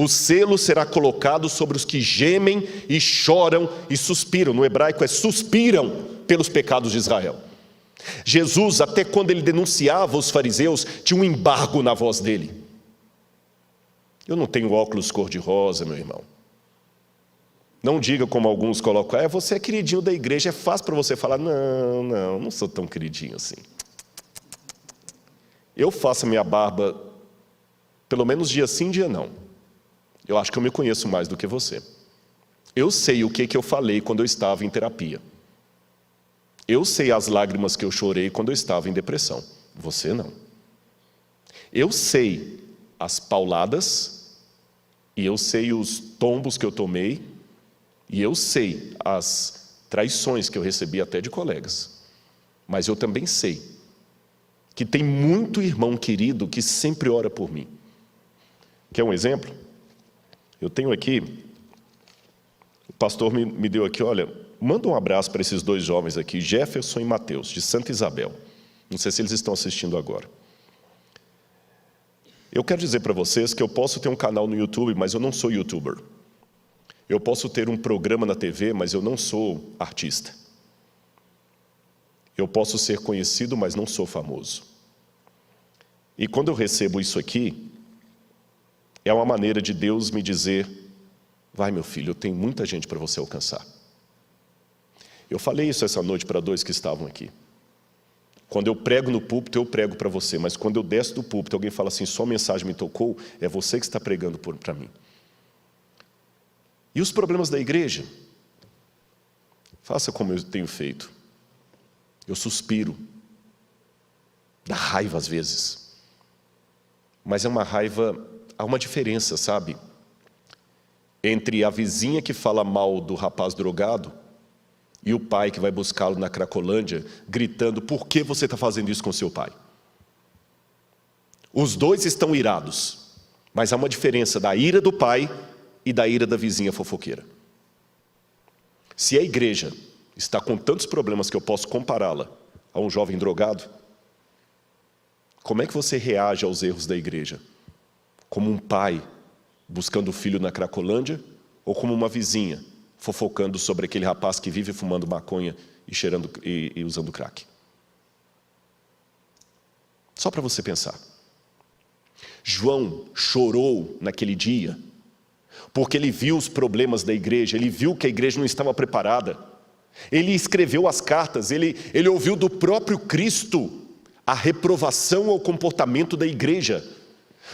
O selo será colocado sobre os que gemem e choram e suspiram. No hebraico é suspiram pelos pecados de Israel. Jesus, até quando ele denunciava os fariseus, tinha um embargo na voz dele. Eu não tenho óculos cor-de-rosa, meu irmão. Não diga como alguns colocam, você é queridinho da igreja, é fácil para você falar, não sou tão queridinho assim. Eu faço a minha barba, pelo menos dia sim, dia não. Eu acho que eu me conheço mais do que você. Eu sei o que eu falei quando eu estava em terapia. Eu sei as lágrimas que eu chorei quando eu estava em depressão. Você não. Eu sei as pauladas, e eu sei os tombos que eu tomei, e eu sei as traições que eu recebi até de colegas. Mas eu também sei que tem muito irmão querido que sempre ora por mim. Quer um exemplo? Eu tenho aqui, o pastor me deu aqui, olha, manda um abraço para esses dois jovens aqui, Jefferson e Mateus, de Santa Isabel. Não sei se eles estão assistindo agora. Eu quero dizer para vocês que eu posso ter um canal no YouTube, mas eu não sou youtuber. Eu posso ter um programa na TV, mas eu não sou artista. Eu posso ser conhecido, mas não sou famoso. E quando eu recebo isso aqui, é uma maneira de Deus me dizer, vai meu filho, eu tenho muita gente para você alcançar. Eu falei isso essa noite para dois que estavam aqui. Quando eu prego no púlpito, eu prego para você, mas quando eu desço do púlpito, alguém fala assim, sua mensagem me tocou, é você que está pregando para mim. E os problemas da igreja? Faça como eu tenho feito. Eu suspiro. Dá raiva às vezes. Mas é uma raiva, há uma diferença, sabe? Entre a vizinha que fala mal do rapaz drogado e o pai que vai buscá-lo na Cracolândia, gritando, por que você está fazendo isso com seu pai? Os dois estão irados, mas há uma diferença da ira do pai e da ira da vizinha fofoqueira. Se a igreja está com tantos problemas que eu posso compará-la a um jovem drogado, como é que você reage aos erros da igreja? Como um pai buscando o filho na Cracolândia ou como uma vizinha fofocando sobre aquele rapaz que vive fumando maconha e cheirando e usando crack? Só para você pensar. João chorou naquele dia porque ele viu os problemas da igreja, ele viu que a igreja não estava preparada. Ele escreveu as cartas, ele ouviu do próprio Cristo a reprovação ao comportamento da igreja.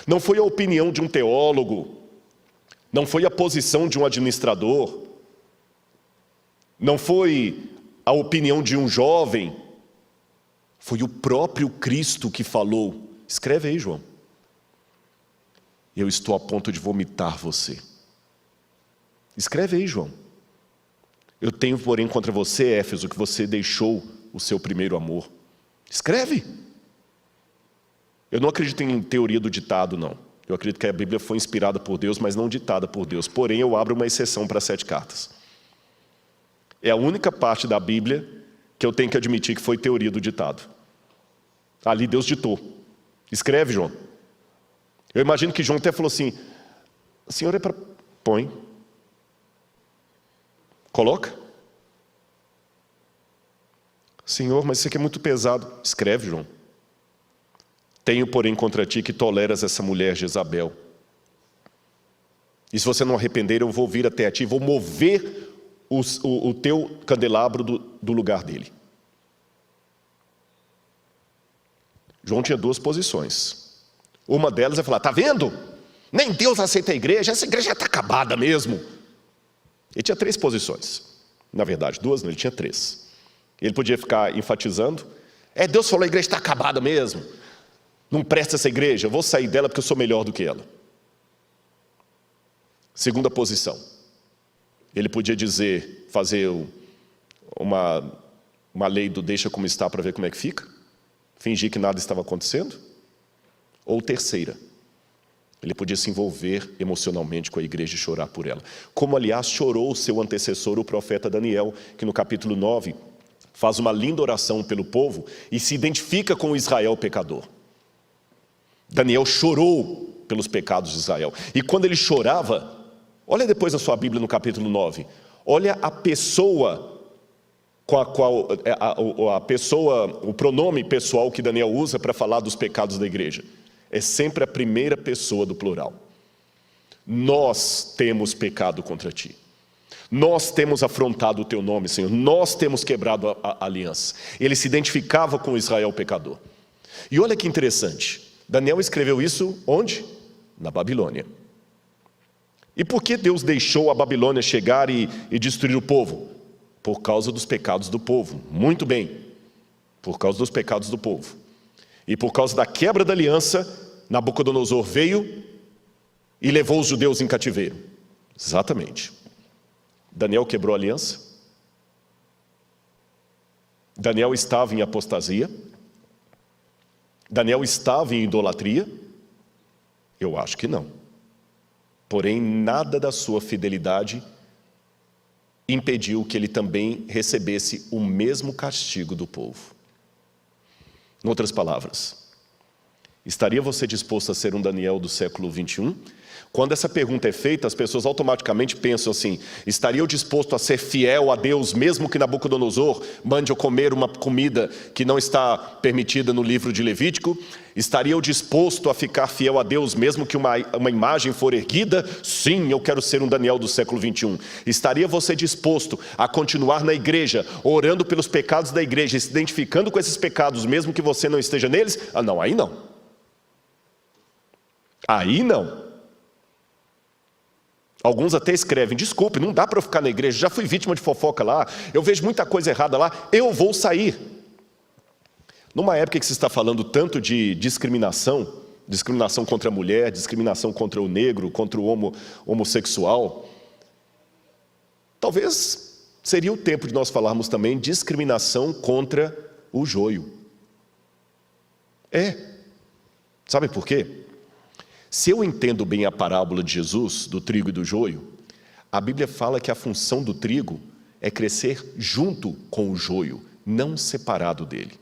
Não foi a opinião de um teólogo, não foi a posição de um administrador, não foi a opinião de um jovem, foi o próprio Cristo que falou. Escreve aí, João. Eu estou a ponto de vomitar você. Escreve aí, João. Eu tenho, porém, contra você, Éfeso, que você deixou o seu primeiro amor. Escreve. Eu não acredito em teoria do ditado, não. Eu acredito que a Bíblia foi inspirada por Deus, mas não ditada por Deus. Porém, eu abro uma exceção para 7 cartas. É a única parte da Bíblia que eu tenho que admitir que foi teoria do ditado. Ali Deus ditou. Escreve, João. Eu imagino que João até falou assim, o senhor é para... Põe. Coloca. Senhor, mas isso aqui é muito pesado. Escreve, João. Tenho, porém, contra ti que toleras essa mulher Jezabel. E se você não arrepender, eu vou vir até a ti, vou mover o teu candelabro do lugar dele. João tinha 2 posições. Uma delas é falar, tá vendo? Nem Deus aceita a igreja, essa igreja está acabada mesmo. Ele tinha 3 posições. Na verdade, 2 não, ele tinha 3. Ele podia ficar enfatizando, Deus falou, a igreja está acabada mesmo. Não presta essa igreja, eu vou sair dela porque eu sou melhor do que ela. Segunda posição. Ele podia dizer, fazer uma lei do deixa como está para ver como é que fica. Fingir que nada estava acontecendo. Ou terceira. Ele podia se envolver emocionalmente com a igreja e chorar por ela. Como, aliás, chorou o seu antecessor, o profeta Daniel, que no capítulo 9 faz uma linda oração pelo povo e se identifica com o Israel pecador. Daniel chorou pelos pecados de Israel. E quando ele chorava, olha depois na sua Bíblia no capítulo 9, olha a pessoa com a qual, o pronome pessoal que Daniel usa para falar dos pecados da igreja. É sempre a primeira pessoa do plural. Nós temos pecado contra ti. Nós temos afrontado o teu nome, Senhor. Nós temos quebrado a aliança. Ele se identificava com Israel pecador. E olha que interessante. Daniel escreveu isso onde? Na Babilônia. E por que Deus deixou a Babilônia chegar e destruir o povo? Por causa dos pecados do povo. Muito bem. Por causa dos pecados do povo. E por causa da quebra da aliança, Nabucodonosor veio e levou os judeus em cativeiro. Exatamente. Daniel quebrou a aliança? Daniel estava em apostasia? Daniel estava em idolatria? Eu acho que não. Porém, nada da sua fidelidade impediu que ele também recebesse o mesmo castigo do povo. Em outras palavras, estaria você disposto a ser um Daniel do século 21? Quando essa pergunta é feita, as pessoas automaticamente pensam assim: estaria eu disposto a ser fiel a Deus, mesmo que Nabucodonosor mande eu comer uma comida que não está permitida no livro de Levítico? Estaria eu disposto a ficar fiel a Deus, mesmo que uma imagem for erguida? Sim, eu quero ser um Daniel do século 21. Estaria você disposto a continuar na igreja, orando pelos pecados da igreja, se identificando com esses pecados, mesmo que você não esteja neles? Ah, não, aí não. Aí não. Alguns até escrevem: desculpe, não dá para eu ficar na igreja, já fui vítima de fofoca lá, eu vejo muita coisa errada lá, eu vou sair. Numa época que se está falando tanto de discriminação contra a mulher, discriminação contra o negro, contra o homossexual, talvez seria o tempo de nós falarmos também discriminação contra o joio. Sabe por quê? Se eu entendo bem a parábola de Jesus, do trigo e do joio, a Bíblia fala que a função do trigo é crescer junto com o joio, não separado dele.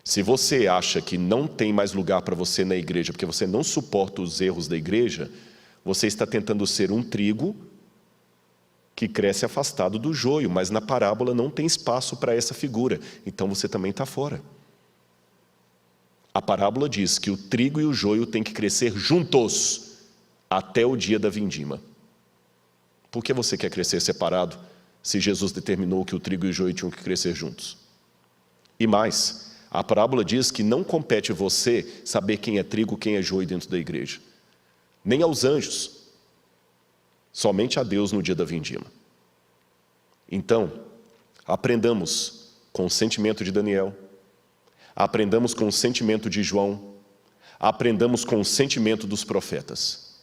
Se você acha que não tem mais lugar para você na igreja, porque você não suporta os erros da igreja, você está tentando ser um trigo que cresce afastado do joio, mas na parábola não tem espaço para essa figura, então você também está fora. A parábola diz que o trigo e o joio têm que crescer juntos até o dia da vindima. Por que você quer crescer separado, se Jesus determinou que o trigo e o joio tinham que crescer juntos? E mais, a parábola diz que não compete você saber quem é trigo, quem é joio dentro da igreja. Nem aos anjos. Somente a Deus no dia da vindima. Então, aprendamos com o sentimento de Daniel, aprendamos com o sentimento de João, aprendamos com o sentimento dos profetas.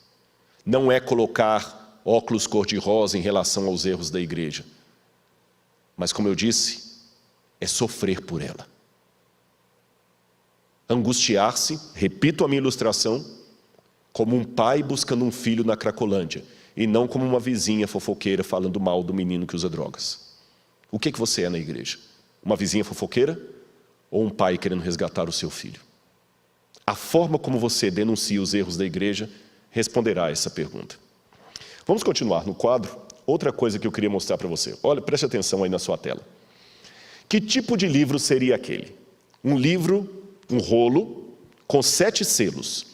Não é colocar óculos cor-de-rosa em relação aos erros da igreja, mas, como eu disse, é sofrer por ela. Angustiar-se, repito a minha ilustração, como um pai buscando um filho na Cracolândia, e não como uma vizinha fofoqueira falando mal do menino que usa drogas. O que você é na igreja? Uma vizinha fofoqueira? Ou um pai querendo resgatar o seu filho? A forma como você denuncia os erros da igreja responderá a essa pergunta. Vamos continuar no quadro. Outra coisa que eu queria mostrar para você. Olha, preste atenção aí na sua tela. Que tipo de livro seria aquele? Um livro, um rolo, com 7 selos.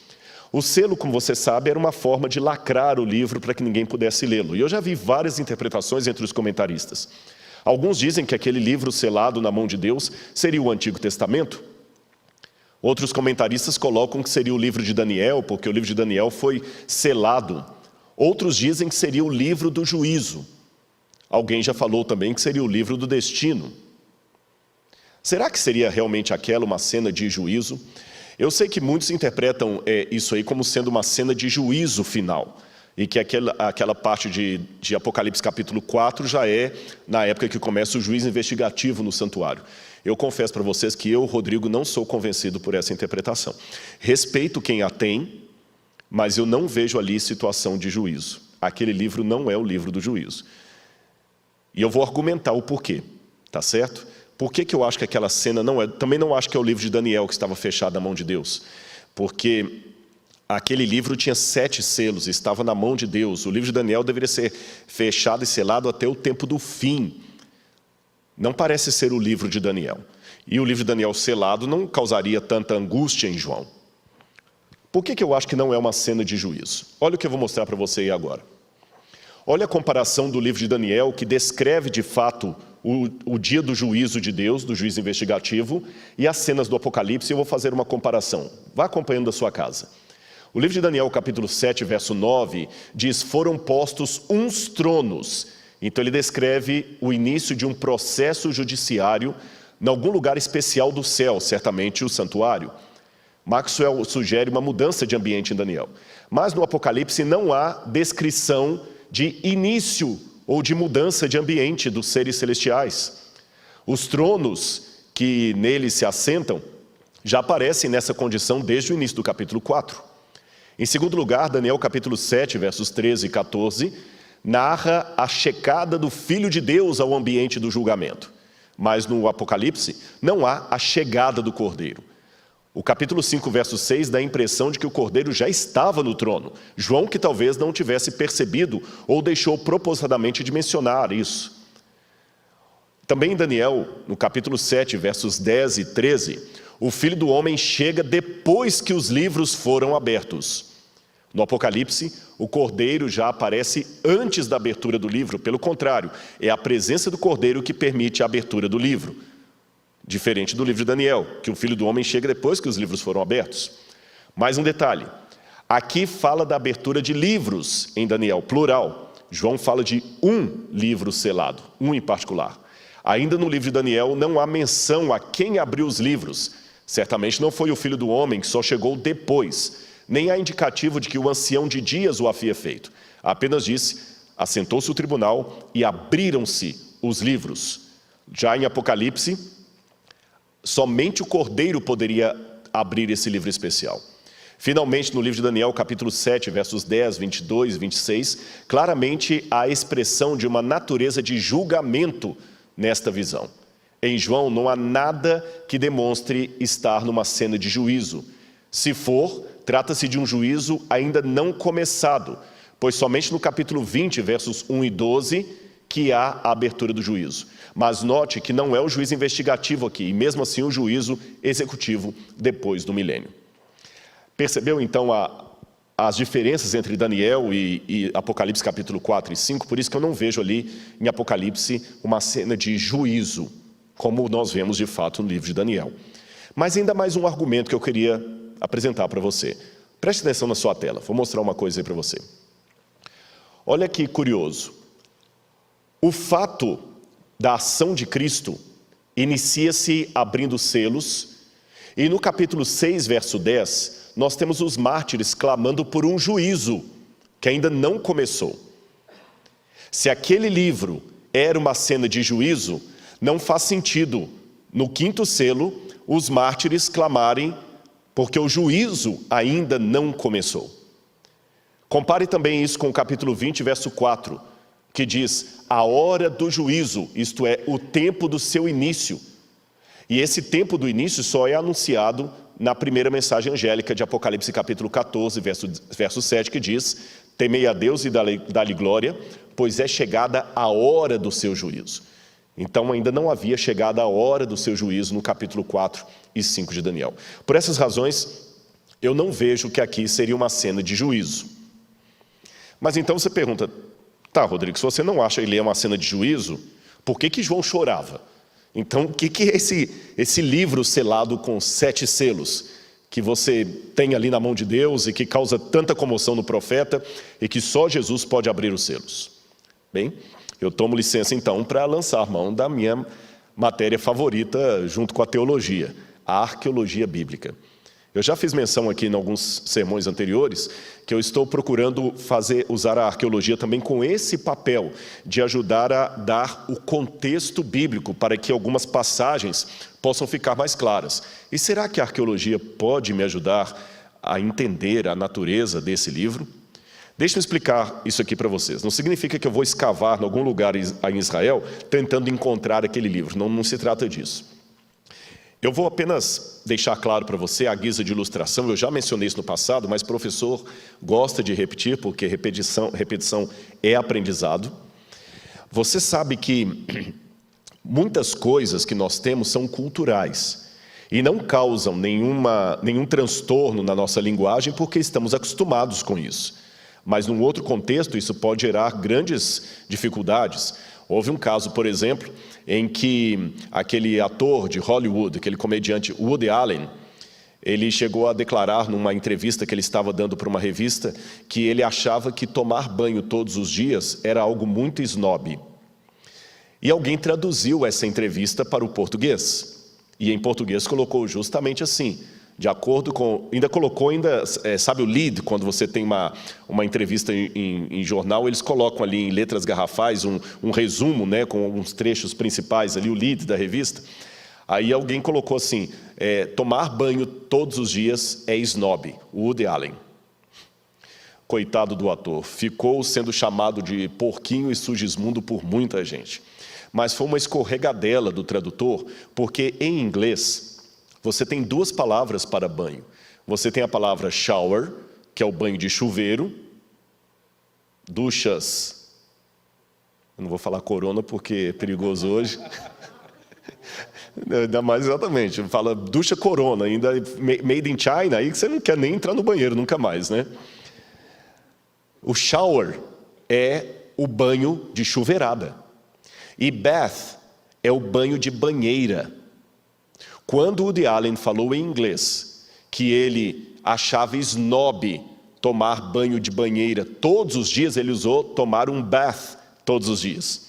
O selo, como você sabe, era uma forma de lacrar o livro para que ninguém pudesse lê-lo. E eu já vi várias interpretações entre os comentaristas. Alguns dizem que aquele livro selado na mão de Deus seria o Antigo Testamento. Outros comentaristas colocam que seria o livro de Daniel, porque o livro de Daniel foi selado. Outros dizem que seria o livro do juízo. Alguém já falou também que seria o livro do destino. Será que seria realmente aquela uma cena de juízo? Eu sei que muitos interpretam isso aí como sendo uma cena de juízo final. E que aquela parte de Apocalipse capítulo 4 já é na época que começa o juízo investigativo no santuário. Eu confesso para vocês que eu, Rodrigo, não sou convencido por essa interpretação. Respeito quem a tem, mas eu não vejo ali situação de juízo. Aquele livro não é o livro do juízo. E eu vou argumentar o porquê, tá certo? Por que eu acho que aquela cena não é... Também não acho que é o livro de Daniel que estava fechado na mão de Deus. Porque aquele livro tinha 7 selos, estava na mão de Deus. O livro de Daniel deveria ser fechado e selado até o tempo do fim. Não parece ser o livro de Daniel. E o livro de Daniel selado não causaria tanta angústia em João. Por que eu acho que não é uma cena de juízo? Olha o que eu vou mostrar para você aí agora. Olha a comparação do livro de Daniel, que descreve de fato o dia do juízo de Deus, do juízo investigativo, e as cenas do Apocalipse. Eu vou fazer uma comparação. Vá acompanhando da sua casa. O livro de Daniel, capítulo 7, verso 9, diz: foram postos uns tronos. Então ele descreve o início de um processo judiciário em algum lugar especial do céu, certamente o santuário. Maxwell sugere uma mudança de ambiente em Daniel. Mas no Apocalipse não há descrição de início ou de mudança de ambiente dos seres celestiais. Os tronos que neles se assentam já aparecem nessa condição desde o início do capítulo 4. Em segundo lugar, Daniel capítulo 7, versos 13 e 14, narra a chegada do Filho de Deus ao ambiente do julgamento. Mas no Apocalipse não há a chegada do Cordeiro. O capítulo 5, verso 6, dá a impressão de que o Cordeiro já estava no trono. João, que talvez não tivesse percebido ou deixou propositadamente de mencionar isso. Também em Daniel, no capítulo 7, versos 10 e 13, o Filho do Homem chega depois que os livros foram abertos. No Apocalipse, o Cordeiro já aparece antes da abertura do livro. Pelo contrário, é a presença do Cordeiro que permite a abertura do livro. Diferente do livro de Daniel, que o Filho do Homem chega depois que os livros foram abertos. Mais um detalhe. Aqui fala da abertura de livros em Daniel, plural. João fala de um livro selado, um em particular. Ainda no livro de Daniel não há menção a quem abriu os livros. Certamente não foi o Filho do Homem, que só chegou depois. Nem há indicativo de que o ancião de dias o havia feito. Apenas disse: assentou-se o tribunal e abriram-se os livros. Já em Apocalipse, somente o Cordeiro poderia abrir esse livro especial. Finalmente, no livro de Daniel, capítulo 7, versos 10, 22 e 26, claramente há a expressão de uma natureza de julgamento nesta visão. Em João não há nada que demonstre estar numa cena de juízo. Se for, trata-se de um juízo ainda não começado, pois somente no capítulo 20, versos 1 e 12, que há a abertura do juízo. Mas note que não é o juízo investigativo aqui, e mesmo assim o juízo executivo depois do milênio. Percebeu então as diferenças entre Daniel e Apocalipse capítulo 4 e 5? Por isso que eu não vejo ali em Apocalipse uma cena de juízo, como nós vemos de fato no livro de Daniel. Mas ainda mais um argumento que eu queria apresentar para você. Preste atenção na sua tela, vou mostrar uma coisa aí para você. Olha que curioso. O fato da ação de Cristo inicia-se abrindo selos, e no capítulo 6, verso 10, nós temos os mártires clamando por um juízo que ainda não começou. Se aquele livro era uma cena de juízo, não faz sentido, no 5º selo, os mártires clamarem porque o juízo ainda não começou. Compare também isso com o capítulo 20, verso 4, que diz: a hora do juízo, isto é, o tempo do seu início. E esse tempo do início só é anunciado na primeira mensagem angélica de Apocalipse capítulo 14, verso 7, que diz: temei a Deus e dá-lhe glória, pois é chegada a hora do seu juízo. Então ainda não havia chegado a hora do seu juízo no capítulo 4 e 5 de Daniel. Por essas razões, eu não vejo que aqui seria uma cena de juízo. Mas então você pergunta: tá, Rodrigo, se você não acha que ele é uma cena de juízo, por que João chorava? Então, o que é esse livro selado com 7 selos, que você tem ali na mão de Deus e que causa tanta comoção no profeta e que só Jesus pode abrir os selos? Bem, eu tomo licença então para lançar mão da minha matéria favorita junto com a teologia, a arqueologia bíblica. Eu já fiz menção aqui em alguns sermões anteriores que eu estou procurando usar a arqueologia também com esse papel de ajudar a dar o contexto bíblico para que algumas passagens possam ficar mais claras. E será que a arqueologia pode me ajudar a entender a natureza desse livro? Deixa eu explicar isso aqui para vocês. Não significa que eu vou escavar em algum lugar em Israel tentando encontrar aquele livro. Não se trata disso. Eu vou apenas deixar claro para você, à guisa de ilustração, eu já mencionei isso no passado, mas o professor gosta de repetir, porque repetição é aprendizado. Você sabe que muitas coisas que nós temos são culturais e não causam nenhum transtorno na nossa linguagem porque estamos acostumados com isso. Mas num outro contexto isso pode gerar grandes dificuldades. Houve um caso, por exemplo, em que aquele ator de Hollywood, aquele comediante Woody Allen, ele chegou a declarar numa entrevista que ele estava dando para uma revista que ele achava que tomar banho todos os dias era algo muito snob. E alguém traduziu essa entrevista para o português. E em português colocou justamente assim, de acordo com... sabe o lead, quando você tem uma entrevista em jornal, eles colocam ali em letras garrafais um resumo, né, com alguns trechos principais ali, o lead da revista. Aí alguém colocou assim, tomar banho todos os dias é snob, Woody Allen. Coitado do ator, ficou sendo chamado de porquinho e sugismundo por muita gente. Mas foi uma escorregadela do tradutor, porque em inglês você tem duas palavras para banho. Você tem a palavra shower, que é o banho de chuveiro, duchas, eu não vou falar corona porque é perigoso hoje, ainda mais exatamente, fala ducha corona, ainda made in China, aí você não quer nem entrar no banheiro nunca mais, né? O shower é o banho de chuveirada. E bath é o banho de banheira. Quando Woody Allen falou em inglês que ele achava snob tomar banho de banheira todos os dias, ele usou tomar um bath todos os dias.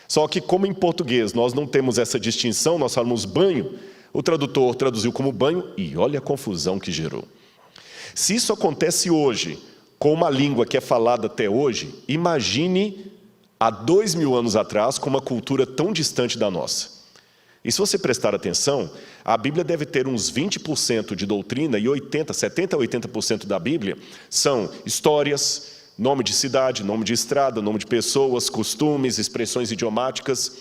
Só que como em português nós não temos essa distinção, nós falamos banho, o tradutor traduziu como banho e olha a confusão que gerou. Se isso acontece hoje, com uma língua que é falada até hoje, imagine há 2000 anos atrás, com uma cultura tão distante da nossa. E se você prestar atenção, a Bíblia deve ter uns 20% de doutrina e 70% a 80% da Bíblia são histórias, nome de cidade, nome de estrada, nome de pessoas, costumes, expressões idiomáticas.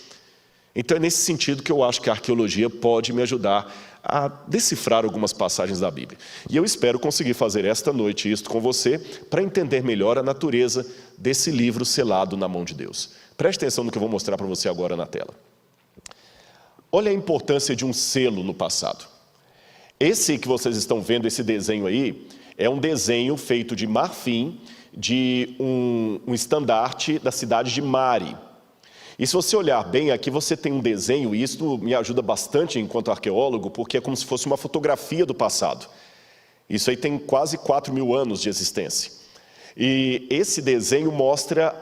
Então é nesse sentido que eu acho que a arqueologia pode me ajudar a decifrar algumas passagens da Bíblia. E eu espero conseguir fazer esta noite isso com você para entender melhor a natureza desse livro selado na mão de Deus. Preste atenção no que eu vou mostrar para você agora na tela. Olha a importância de um selo no passado. Esse que vocês estão vendo, esse desenho aí, é um desenho feito de marfim de um estandarte da cidade de Mari. E se você olhar bem, aqui você tem um desenho, e isso me ajuda bastante enquanto arqueólogo, porque é como se fosse uma fotografia do passado. Isso aí tem quase 4.000 anos de existência. E esse desenho mostra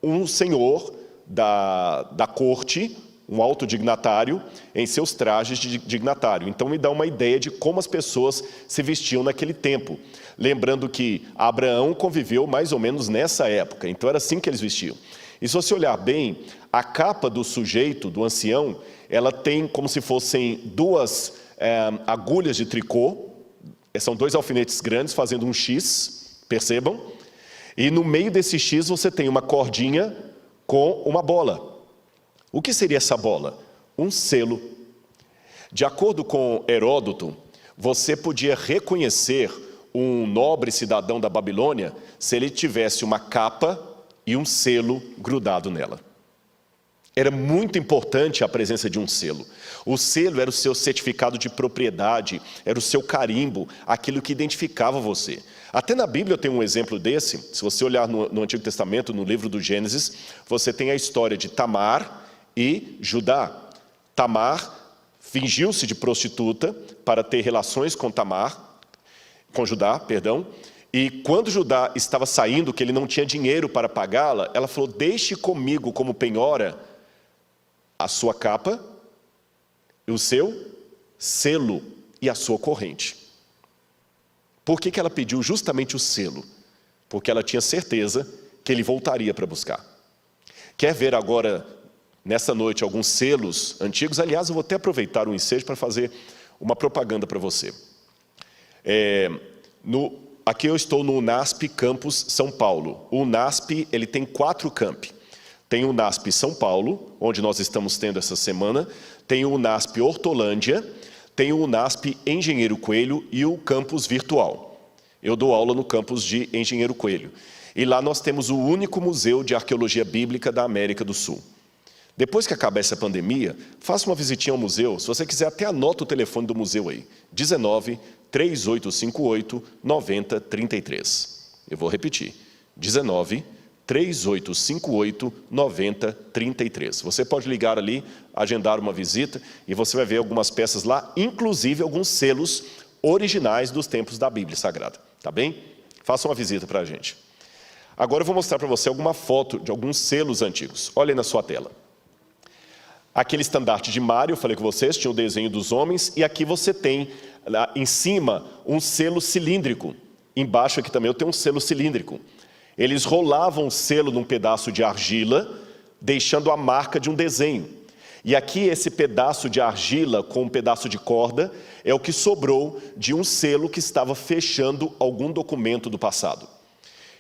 um senhor da corte, um alto dignatário, em seus trajes de dignatário. Então me dá uma ideia de como as pessoas se vestiam naquele tempo. Lembrando que Abraão conviveu mais ou menos nessa época, então era assim que eles vestiam. E se você olhar bem, a capa do sujeito, do ancião, ela tem como se fossem duas agulhas de tricô, são dois alfinetes grandes fazendo um X, percebam? E no meio desse X você tem uma cordinha com uma bola. O que seria essa bola? Um selo. De acordo com Heródoto, você podia reconhecer um nobre cidadão da Babilônia se ele tivesse uma capa e um selo grudado nela. Era muito importante a presença de um selo. O selo era o seu certificado de propriedade, era o seu carimbo, aquilo que identificava você. Até na Bíblia tem um exemplo desse. Se você olhar no Antigo Testamento, no livro do Gênesis, você tem a história de Tamar e Judá. Tamar fingiu-se de prostituta para ter relações com Judá, e quando Judá estava saindo, que ele não tinha dinheiro para pagá-la, ela falou, deixe comigo como penhora a sua capa, o seu selo e a sua corrente. Por que ela pediu justamente o selo? Porque ela tinha certeza que ele voltaria para buscar. Quer ver agora, nessa noite, alguns selos antigos? Aliás, eu vou até aproveitar o ensejo para fazer uma propaganda para você. Aqui eu estou no UNASP Campus São Paulo. O UNASP ele tem 4 campi. Tem o UNASP São Paulo, onde nós estamos tendo essa semana. Tem o UNASP Hortolândia. tem o UNASP Engenheiro Coelho e o campus virtual. Eu dou aula no campus de Engenheiro Coelho. E lá nós temos o único museu de arqueologia bíblica da América do Sul. Depois que acabar essa pandemia, faça uma visitinha ao museu. Se você quiser, até anota o telefone do museu aí. 19 3858 9033. Eu vou repetir. 19 3858 9033. Você pode ligar ali, agendar uma visita e você vai ver algumas peças lá, inclusive alguns selos originais dos tempos da Bíblia Sagrada. Tá bem? Faça uma visita para a gente. Agora eu vou mostrar para você alguma foto de alguns selos antigos. Olha aí na sua tela. Aquele estandarte de Mário, eu falei com vocês, tinha o desenho dos homens, e aqui você tem, lá em cima, um selo cilíndrico. Embaixo aqui também eu tenho um selo cilíndrico. Eles rolavam o selo num pedaço de argila, deixando a marca de um desenho. E aqui esse pedaço de argila com um pedaço de corda é o que sobrou de um selo que estava fechando algum documento do passado.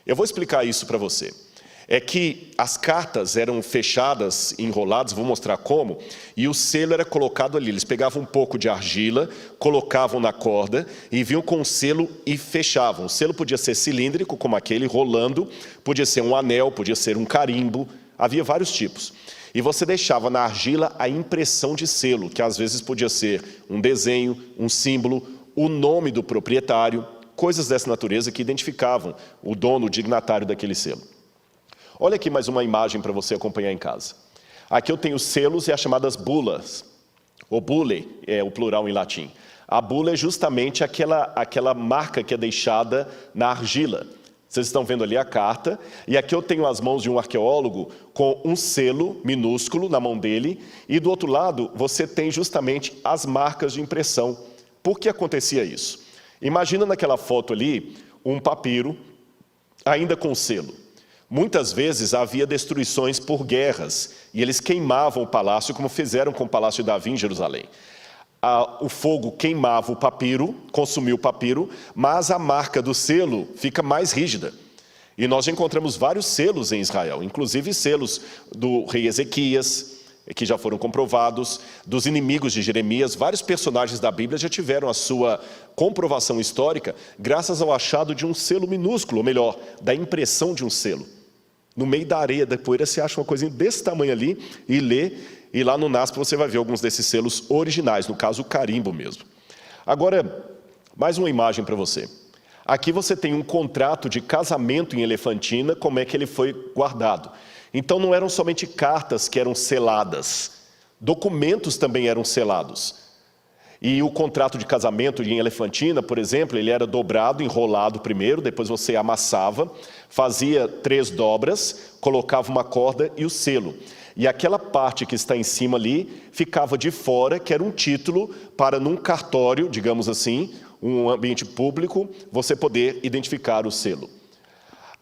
Eu vou explicar isso para você. É que as cartas eram fechadas, enroladas, vou mostrar como, e o selo era colocado ali. Eles pegavam um pouco de argila, colocavam na corda e vinham com o selo e fechavam. O selo podia ser cilíndrico, como aquele, rolando, podia ser um anel, podia ser um carimbo, havia vários tipos. E você deixava na argila a impressão de selo, que às vezes podia ser um desenho, um símbolo, o nome do proprietário, coisas dessa natureza que identificavam o dono, o dignatário daquele selo. Olha aqui mais uma imagem para você acompanhar em casa. Aqui eu tenho selos e as chamadas bulas, ou bulle, é o plural em latim. A bula é justamente aquela marca que é deixada na argila. Vocês estão vendo ali a carta, e aqui eu tenho as mãos de um arqueólogo com um selo minúsculo na mão dele, e do outro lado você tem justamente as marcas de impressão. Por que acontecia isso? Imagina naquela foto ali um papiro ainda com selo. Muitas vezes havia destruições por guerras, e eles queimavam o palácio, como fizeram com o Palácio de Davi em Jerusalém. O fogo queimava o papiro, consumiu o papiro, mas a marca do selo fica mais rígida. E nós já encontramos vários selos em Israel, inclusive selos do rei Ezequias, que já foram comprovados, dos inimigos de Jeremias. Vários personagens da Bíblia já tiveram a sua comprovação histórica graças ao achado de um selo minúsculo, ou melhor, da impressão de um selo. No meio da areia, da poeira, você acha uma coisinha desse tamanho ali e lê, e lá no UNASP você vai ver alguns desses selos originais, no caso o carimbo mesmo. Agora, mais uma imagem para você. Aqui você tem um contrato de casamento em Elefantina, como é que ele foi guardado. Então não eram somente cartas que eram seladas, documentos também eram selados. E o contrato de casamento em Elefantina, por exemplo, ele era dobrado, enrolado primeiro, depois você amassava, fazia 3 dobras, colocava uma corda e o selo. E aquela parte que está em cima ali, ficava de fora, que era um título para num cartório, digamos assim, um ambiente público, você poder identificar o selo.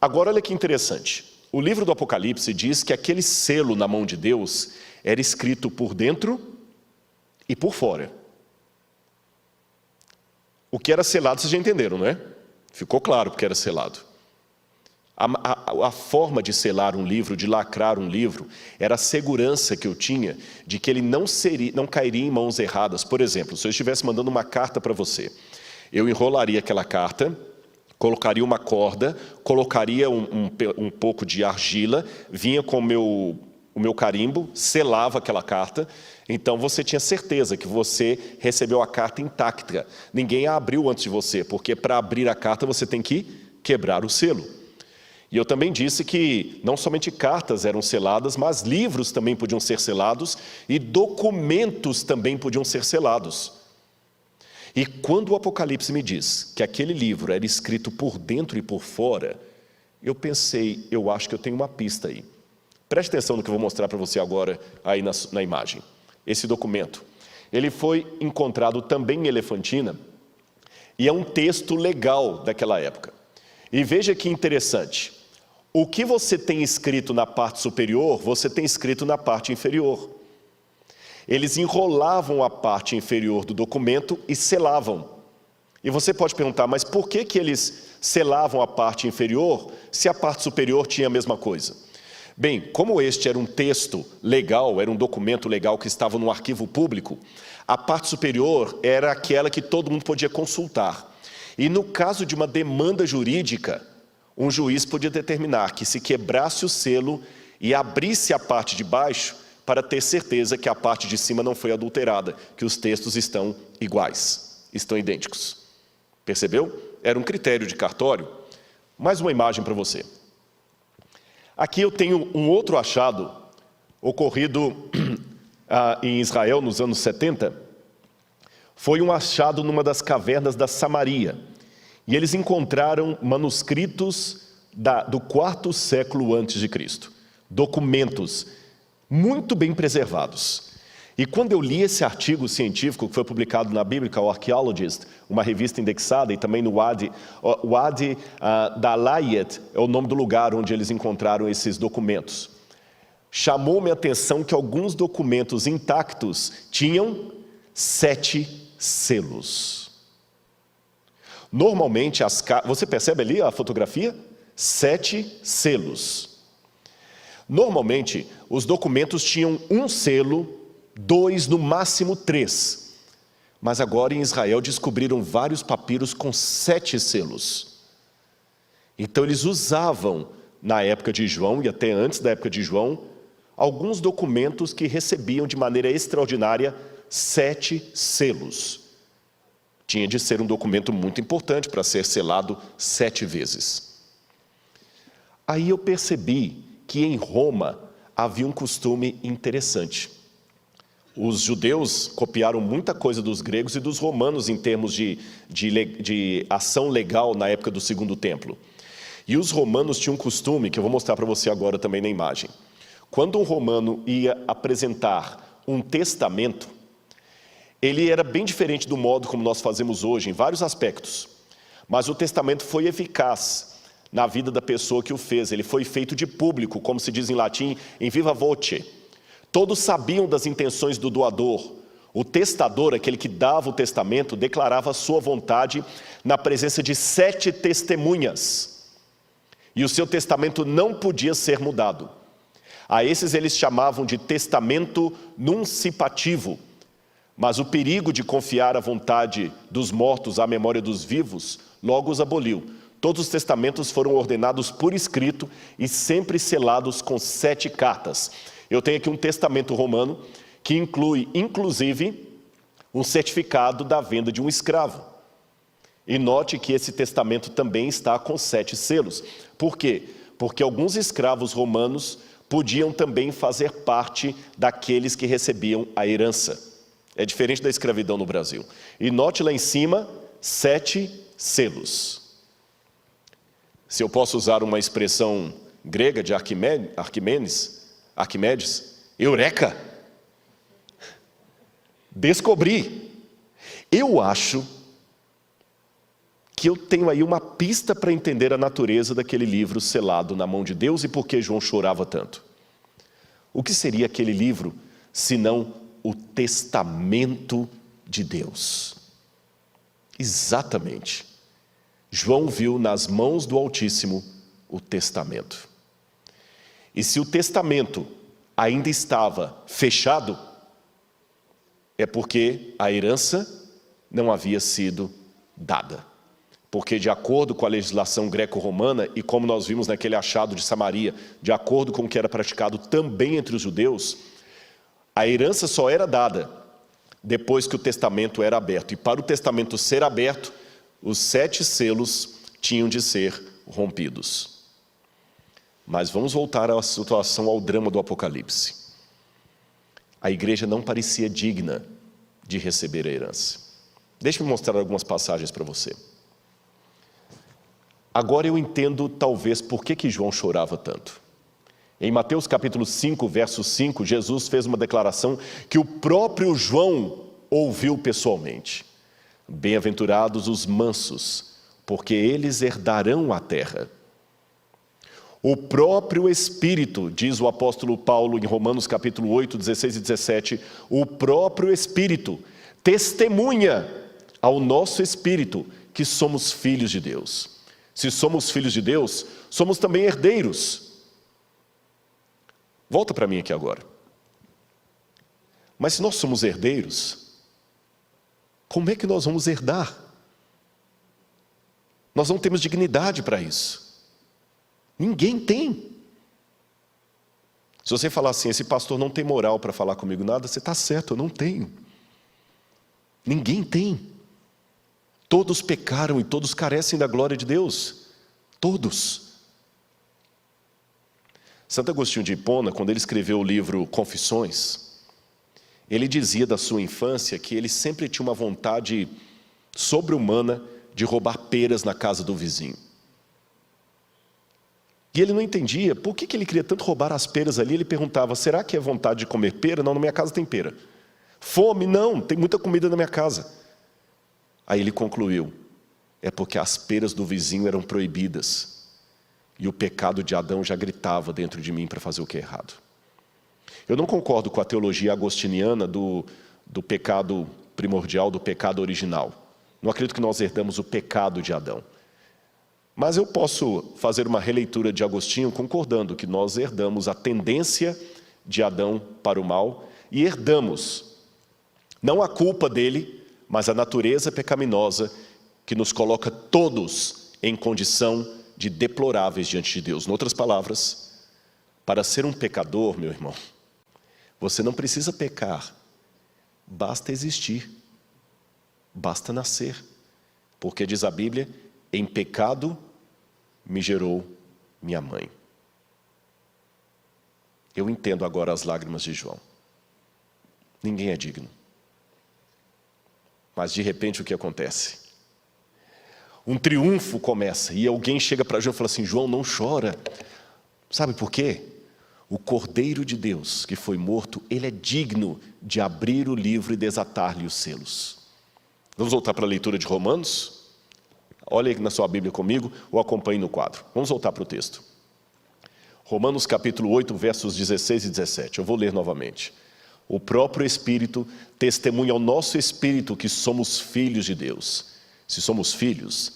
Agora olha que interessante. O livro do Apocalipse diz que aquele selo na mão de Deus era escrito por dentro e por fora. O que era selado, vocês já entenderam, não é? Ficou claro porque era selado. A forma de selar um livro, de lacrar um livro, era a segurança que eu tinha de que ele não cairia em mãos erradas. Por exemplo, se eu estivesse mandando uma carta para você, eu enrolaria aquela carta, colocaria uma corda, colocaria um pouco de argila, vinha com o meu carimbo, selava aquela carta, então você tinha certeza que você recebeu a carta intacta. Ninguém a abriu antes de você, porque para abrir a carta você tem que quebrar o selo. E eu também disse que não somente cartas eram seladas, mas livros também podiam ser selados e documentos também podiam ser selados. E quando o Apocalipse me diz que aquele livro era escrito por dentro e por fora, eu pensei, eu acho que eu tenho uma pista aí. Preste atenção no que eu vou mostrar para você agora aí na imagem. Esse documento, ele foi encontrado também em Elefantina e é um texto legal daquela época. E veja que interessante, o que você tem escrito na parte superior, você tem escrito na parte inferior. Eles enrolavam a parte inferior do documento e selavam. E você pode perguntar, mas por que eles selavam a parte inferior se a parte superior tinha a mesma coisa? Bem, como este era um texto legal, era um documento legal que estava no arquivo público, a parte superior era aquela que todo mundo podia consultar. E no caso de uma demanda jurídica, um juiz podia determinar que se quebrasse o selo e abrisse a parte de baixo para ter certeza que a parte de cima não foi adulterada, que os textos estão iguais, estão idênticos. Percebeu? Era um critério de cartório. Mais uma imagem para você. Aqui eu tenho um outro achado ocorrido em Israel nos anos 70. Foi um achado numa das cavernas da Samaria. E eles encontraram manuscritos do 4º século antes de Cristo. Documentos muito bem preservados. E quando eu li esse artigo científico que foi publicado na Biblical Archaeologist, uma revista indexada, e também no Wadi Dalayet, é o nome do lugar onde eles encontraram esses documentos. Chamou minha atenção que alguns documentos intactos tinham 7 selos. Normalmente, você percebe ali a fotografia? 7 selos. Normalmente, os documentos tinham um selo, 2, no máximo 3. Mas agora em Israel descobriram vários papiros com 7 selos. Então eles usavam, na época de João e até antes da época de João, alguns documentos que recebiam de maneira extraordinária 7 selos. Tinha de ser um documento muito importante para ser selado 7 vezes. Aí eu percebi que em Roma havia um costume interessante. Os judeus copiaram muita coisa dos gregos e dos romanos em termos de ação legal na época do Segundo Templo. E os romanos tinham um costume, que eu vou mostrar para você agora também na imagem. Quando um romano ia apresentar um testamento, ele era bem diferente do modo como nós fazemos hoje, em vários aspectos. Mas o testamento foi eficaz na vida da pessoa que o fez. Ele foi feito de público, como se diz em latim, em viva voce. Todos sabiam das intenções do doador. O testador, aquele que dava o testamento, declarava a sua vontade na presença de 7 testemunhas. E o seu testamento não podia ser mudado. A esses eles chamavam de testamento nuncipativo. Mas o perigo de confiar a vontade dos mortos à memória dos vivos logo os aboliu. Todos os testamentos foram ordenados por escrito e sempre selados com 7 cartas. Eu tenho aqui um testamento romano que inclui, inclusive, um certificado da venda de um escravo. E note que esse testamento também está com 7 selos. Por quê? Porque alguns escravos romanos podiam também fazer parte daqueles que recebiam a herança. É diferente da escravidão no Brasil. E note lá em cima, 7 selos. Se eu posso usar uma expressão grega de Arquimedes, eureka! Descobri. Eu acho que eu tenho aí uma pista para entender a natureza daquele livro selado na mão de Deus e por que João chorava tanto. O que seria aquele livro, senão o testamento de Deus? Exatamente. João viu nas mãos do Altíssimo o testamento. E se o testamento ainda estava fechado, é porque a herança não havia sido dada. Porque de acordo com a legislação greco-romana, e como nós vimos naquele achado de Samaria, de acordo com o que era praticado também entre os judeus, a herança só era dada depois que o testamento era aberto. E para o testamento ser aberto, os 7 selos tinham de ser rompidos. Mas vamos voltar à situação, ao drama do Apocalipse. A igreja não parecia digna de receber a herança. Deixe-me mostrar algumas passagens para você. Agora eu entendo, talvez, por que João chorava tanto. Em Mateus capítulo 5, verso 5, Jesus fez uma declaração que o próprio João ouviu pessoalmente. Bem-aventurados os mansos, porque eles herdarão a terra. O próprio Espírito, diz o apóstolo Paulo em Romanos capítulo 8, 16 e 17, o próprio Espírito testemunha ao nosso espírito que somos filhos de Deus. Se somos filhos de Deus, somos também herdeiros. Volta para mim aqui agora. Mas se nós somos herdeiros, como é que nós vamos herdar? Nós não temos dignidade para isso. Ninguém tem. Se você falar assim, esse pastor não tem moral para falar comigo nada, você está certo, eu não tenho. Ninguém tem. Todos pecaram e todos carecem da glória de Deus. Todos. Santo Agostinho de Hipona, quando ele escreveu o livro Confissões, ele dizia da sua infância que ele sempre tinha uma vontade sobre-humana de roubar peras na casa do vizinho. E ele não entendia por que ele queria tanto roubar as peras ali. Ele perguntava, será que é vontade de comer pera? Não, na minha casa tem pera. Fome? Não, tem muita comida na minha casa. Aí ele concluiu, é porque as peras do vizinho eram proibidas. E o pecado de Adão já gritava dentro de mim para fazer o que é errado. Eu não concordo com a teologia agostiniana do pecado primordial, do pecado original. Não acredito que nós herdamos o pecado de Adão. Mas eu posso fazer uma releitura de Agostinho concordando que nós herdamos a tendência de Adão para o mal e herdamos, não a culpa dele, mas a natureza pecaminosa que nos coloca todos em condição de deploráveis diante de Deus. Em outras palavras, para ser um pecador, meu irmão, você não precisa pecar, basta existir, basta nascer, porque diz a Bíblia, em pecado me gerou minha mãe. Eu entendo agora as lágrimas de João. Ninguém é digno. Mas de repente o que acontece? Um triunfo começa e alguém chega para João e fala assim, João, não chora. Sabe por quê? O Cordeiro de Deus que foi morto, ele é digno de abrir o livro e desatar-lhe os selos. Vamos voltar para a leitura de Romanos? Olha aí na sua Bíblia comigo, ou acompanhe no quadro. Vamos voltar para o texto. Romanos capítulo 8, versos 16 e 17. Eu vou ler novamente. O próprio Espírito testemunha ao nosso Espírito que somos filhos de Deus. Se somos filhos,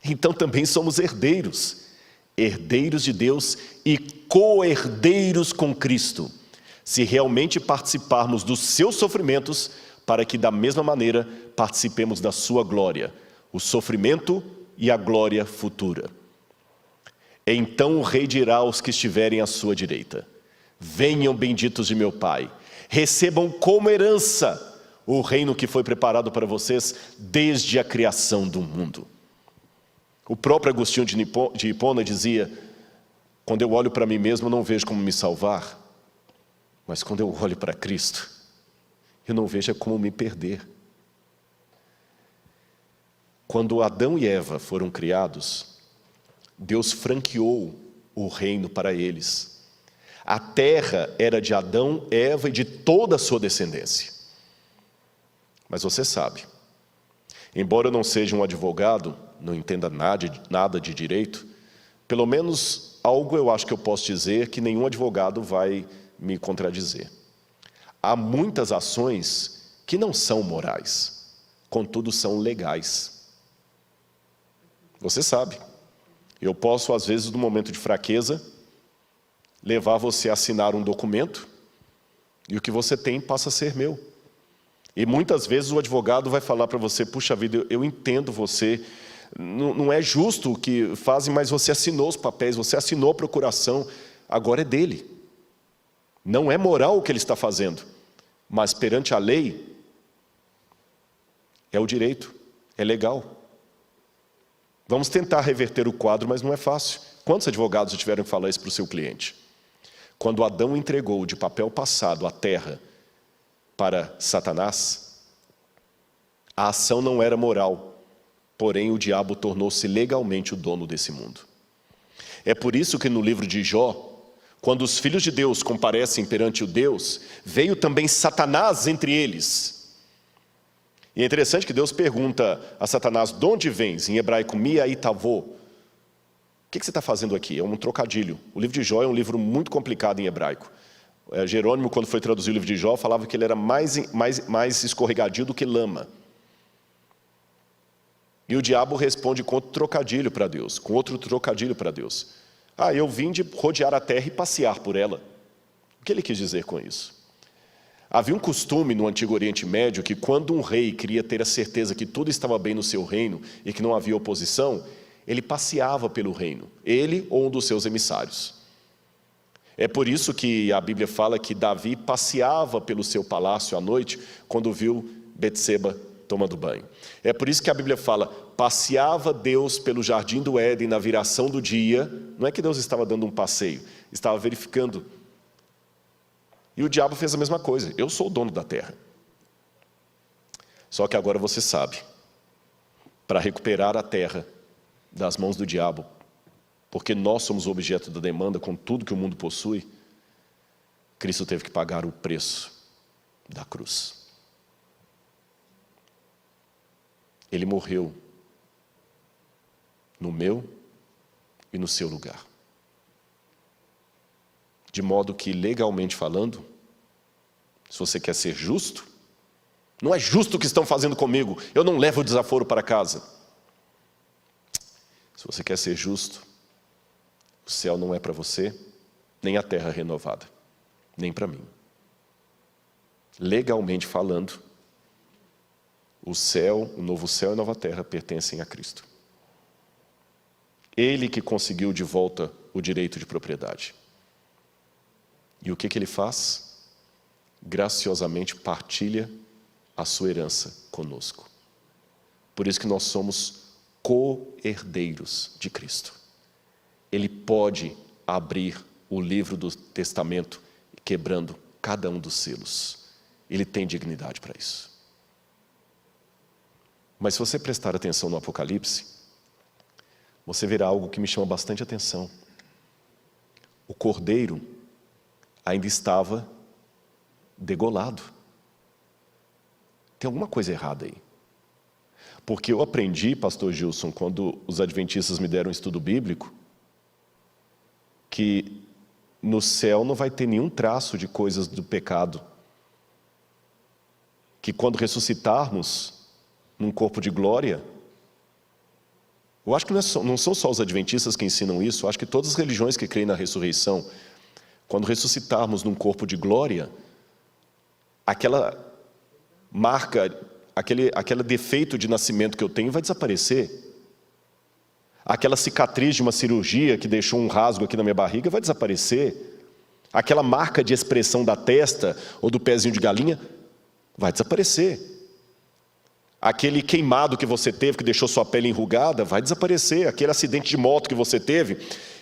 então também somos herdeiros. Herdeiros de Deus e co-herdeiros com Cristo. Se realmente participarmos dos seus sofrimentos, para que da mesma maneira participemos da sua glória. O sofrimento e a glória futura. Então o rei dirá aos que estiverem à sua direita, venham benditos de meu Pai, recebam como herança o reino que foi preparado para vocês desde a criação do mundo. O próprio Agostinho de Hipona dizia, quando eu olho para mim mesmo, eu não vejo como me salvar, mas quando eu olho para Cristo, eu não vejo como me perder. Quando Adão e Eva foram criados, Deus franqueou o reino para eles. A terra era de Adão, Eva e de toda a sua descendência. Mas você sabe, embora eu não seja um advogado, não entenda nada de direito, pelo menos algo eu acho que eu posso dizer que nenhum advogado vai me contradizer. Há muitas ações que não são morais, contudo são legais. Você sabe, eu posso às vezes no momento de fraqueza, levar você a assinar um documento e o que você tem passa a ser meu. E muitas vezes o advogado vai falar para você, puxa vida, eu entendo você, não é justo o que fazem, mas você assinou os papéis, você assinou a procuração, agora é dele. Não é moral o que ele está fazendo, mas perante a lei, é o direito, é legal. Vamos tentar reverter o quadro, mas não é fácil. Quantos advogados já tiveram que falar isso para o seu cliente? Quando Adão entregou de papel passado a terra para Satanás, a ação não era moral, porém o diabo tornou-se legalmente o dono desse mundo. É por isso que no livro de Jó, quando os filhos de Deus comparecem perante o Deus, veio também Satanás entre eles. E é interessante que Deus pergunta a Satanás, de onde vens? Em hebraico, miaitavô. O que você está fazendo aqui? É um trocadilho. O livro de Jó é um livro muito complicado em hebraico. Jerônimo, quando foi traduzir o livro de Jó, falava que ele era mais escorregadio do que lama. E o diabo responde com outro trocadilho para Deus, com outro trocadilho para Deus. Eu vim de rodear a terra e passear por ela. O que ele quis dizer com isso? Havia um costume no Antigo Oriente Médio que quando um rei queria ter a certeza que tudo estava bem no seu reino e que não havia oposição, ele passeava pelo reino, ele ou um dos seus emissários. É por isso que a Bíblia fala que Davi passeava pelo seu palácio à noite quando viu Betseba tomando banho. É por isso que a Bíblia fala, passeava Deus pelo jardim do Éden na viração do dia. Não é que Deus estava dando um passeio, estava verificando. E o diabo fez a mesma coisa. Eu sou o dono da terra. Só que agora você sabe, para recuperar a terra das mãos do diabo, porque nós somos o objeto da demanda com tudo que o mundo possui, Cristo teve que pagar o preço da cruz. Ele morreu no meu e no seu lugar. De modo que, legalmente falando, se você quer ser justo, não é justo o que estão fazendo comigo, eu não levo o desaforo para casa. Se você quer ser justo, o céu não é para você, nem a terra renovada, nem para mim. Legalmente falando, o céu, o novo céu e a nova terra pertencem a Cristo. Ele que conseguiu de volta o direito de propriedade. E o que ele faz? Graciosamente partilha a sua herança conosco. Por isso que nós somos co-herdeiros de Cristo. Ele pode abrir o livro do testamento, quebrando cada um dos selos. Ele tem dignidade para isso. Mas se você prestar atenção no Apocalipse, você verá algo que me chama bastante atenção. O cordeiro ainda estava degolado. Tem alguma coisa errada aí. Porque eu aprendi, pastor Gilson, quando os adventistas me deram um estudo bíblico, que no céu não vai ter nenhum traço de coisas do pecado. Que quando ressuscitarmos num corpo de glória, eu acho que não são só os adventistas que ensinam isso, eu acho que todas as religiões que creem na ressurreição, quando ressuscitarmos num corpo de glória, aquela marca, aquele defeito de nascimento que eu tenho vai desaparecer. Aquela cicatriz de uma cirurgia que deixou um rasgo aqui na minha barriga vai desaparecer. Aquela marca de expressão da testa ou do pezinho de galinha vai desaparecer. Aquele queimado que você teve, que deixou sua pele enrugada, vai desaparecer. Aquele acidente de moto que você teve,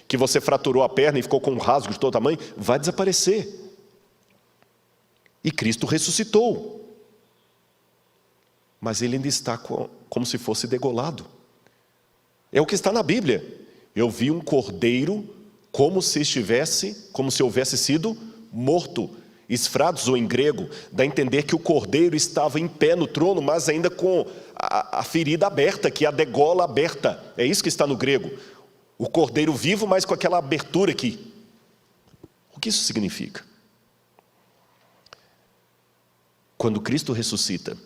que você fraturou a perna e ficou com um rasgo de todo tamanho, vai desaparecer. E Cristo ressuscitou. Mas ele ainda está como se fosse degolado. É o que está na Bíblia. Eu vi um cordeiro como se houvesse sido morto. Esfrados, ou em grego, dá a entender que o cordeiro estava em pé no trono, mas ainda com a ferida aberta, que é a degola aberta. É isso que está no grego. O cordeiro vivo, mas com aquela abertura aqui. O que isso significa? Quando Cristo ressuscita,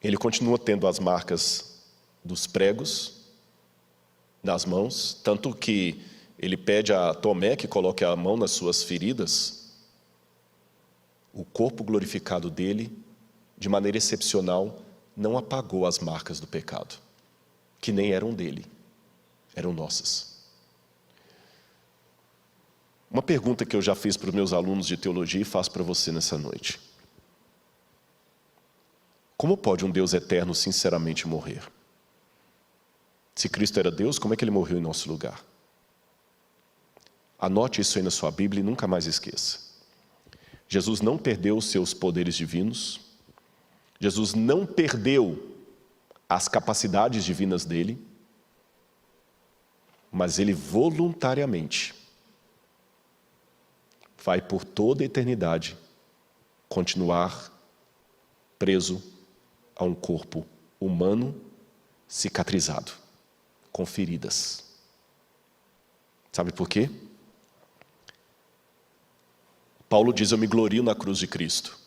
ele continua tendo as marcas dos pregos nas mãos, tanto que ele pede a Tomé que coloque a mão nas suas feridas. O corpo glorificado dele, de maneira excepcional, não apagou as marcas do pecado, que nem eram dele, eram nossas. Uma pergunta que eu já fiz para os meus alunos de teologia e faço para você nessa noite. Como pode um Deus eterno sinceramente morrer? Se Cristo era Deus, como é que ele morreu em nosso lugar? Anote isso aí na sua Bíblia e nunca mais esqueça. Jesus não perdeu os seus poderes divinos. Jesus não perdeu as capacidades divinas dele. Mas ele voluntariamente vai por toda a eternidade continuar preso a um corpo humano cicatrizado, com feridas. Sabe por quê? Paulo diz, eu me glorio na cruz de Cristo.